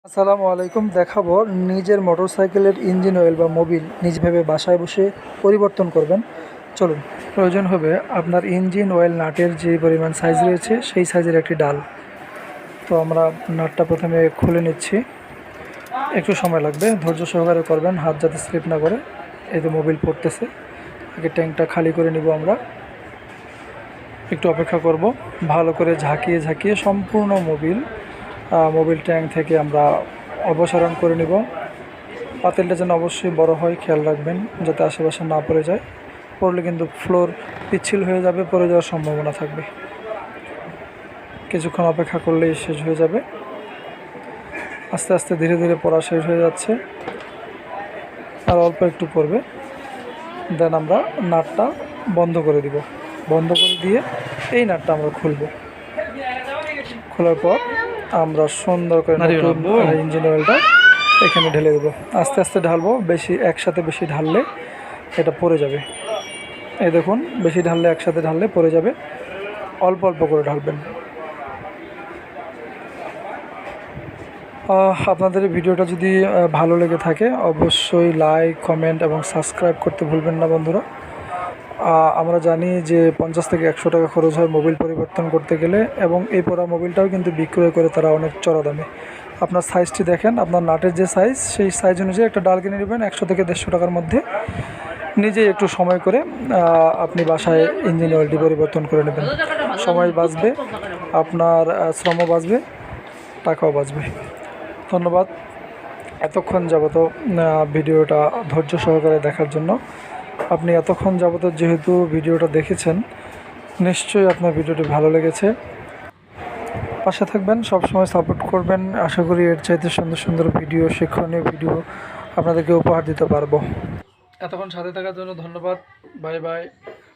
আসসালামু আলাইকুম। দেখাবো নিজের মোটরসাইকেলের ইঞ্জিন অয়েল বা মোবিল নিজভাবে বাসায় বসে পরিবর্তন করবেন। চলুন। প্রয়োজন হবে আপনার ইঞ্জিন অয়েল নাটের যে পরিমাণ সাইজ রয়েছে সেই সাইজের একটি ডাল। তো আমরা নাটটা প্রথমে খুলে নিচ্ছি, একটু সময় লাগবে, ধৈর্য সহকারে করবেন, হাত যাতে স্লিপ না করে। এই তো মোবিল পড়তেছে, আগে ট্যাঙ্কটা খালি করে নিব। আমরা একটু অপেক্ষা করব, ভালো করে ঝাঁকিয়ে ঝাঁকিয়ে সম্পূর্ণ মোবিল ট্যাঙ্ক থেকে আমরা অপসারণ করে নিব। পাতিলটা যেন অবশ্যই বড় হয়, খেয়াল রাখবেন যাতে আশেপাশে না পড়ে যায়। পড়লে কিন্তু ফ্লোর পিচ্ছিল হয়ে যাবে, পড়ে যাওয়ার সম্ভাবনা থাকবে। কিছুক্ষণ অপেক্ষা করলেই শেষ হয়ে যাবে। আস্তে আস্তে ধীরে ধীরে পড়া শেষ হয়ে যাচ্ছে, আর অল্প একটু পড়বে। দেন আমরা নাটটা বন্ধ করে দিব। বন্ধ করে দিয়ে এই নাটটা আমরা খুলব। খোলার পর আমরা সুন্দর করে নতুন ইঞ্জিন অয়েলটা এখানে ঢেলে দেবো। আস্তে আস্তে ঢালবো, একসাথে বেশি ঢাললে এটা পড়ে যাবে। এই দেখুন, বেশি ঢাললে, একসাথে ঢাললে পড়ে যাবে। অল্প অল্প করে ঢালবেন। আপনাদের এই ভিডিওটা যদি ভালো লেগে থাকে অবশ্যই লাইক, কমেন্ট এবং সাবস্ক্রাইব করতে ভুলবেন না বন্ধুরা। আমরা জানি যে 50 থেকে 100 টাকা খরচ হয় মোবিল পরিবর্তন করতে গেলে, এবং এই পড়া মোবিলটাও কিন্তু বিক্রয় করে তারা অনেক চড়া দামে। আপনার সাইজটি দেখেন, আপনার নাটের যে সাইজ সেই সাইজ অনুযায়ী একটা ডাল কিনে নেবেন 100 থেকে 150 টাকার মধ্যে। নিজেই একটু সময় করে আপনি বাসায় ইঞ্জিন অয়েলটি পরিবর্তন করে নেবেন। সময় বাঁচবে, আপনার শ্রমও বাঁচবে, টাকাও বাঁচবে। ধন্যবাদ এতক্ষণ যাবত ভিডিওটা ধৈর্য সহকারে দেখার জন্য। আপনি এতক্ষণ যাবত যেহেতু ভিডিওটা দেখেছেন, নিশ্চয়ই আপনার ভিডিওটি ভালো লেগেছে। পাশে থাকবেন, সবসময় সাপোর্ট করবেন। আশা করি এর চাইতে সুন্দর সুন্দর ভিডিও, শিক্ষণীয় ভিডিও আপনাদেরকে উপহার দিতে পারবো। এতক্ষণ সাথে থাকার জন্য ধন্যবাদ। Bye bye.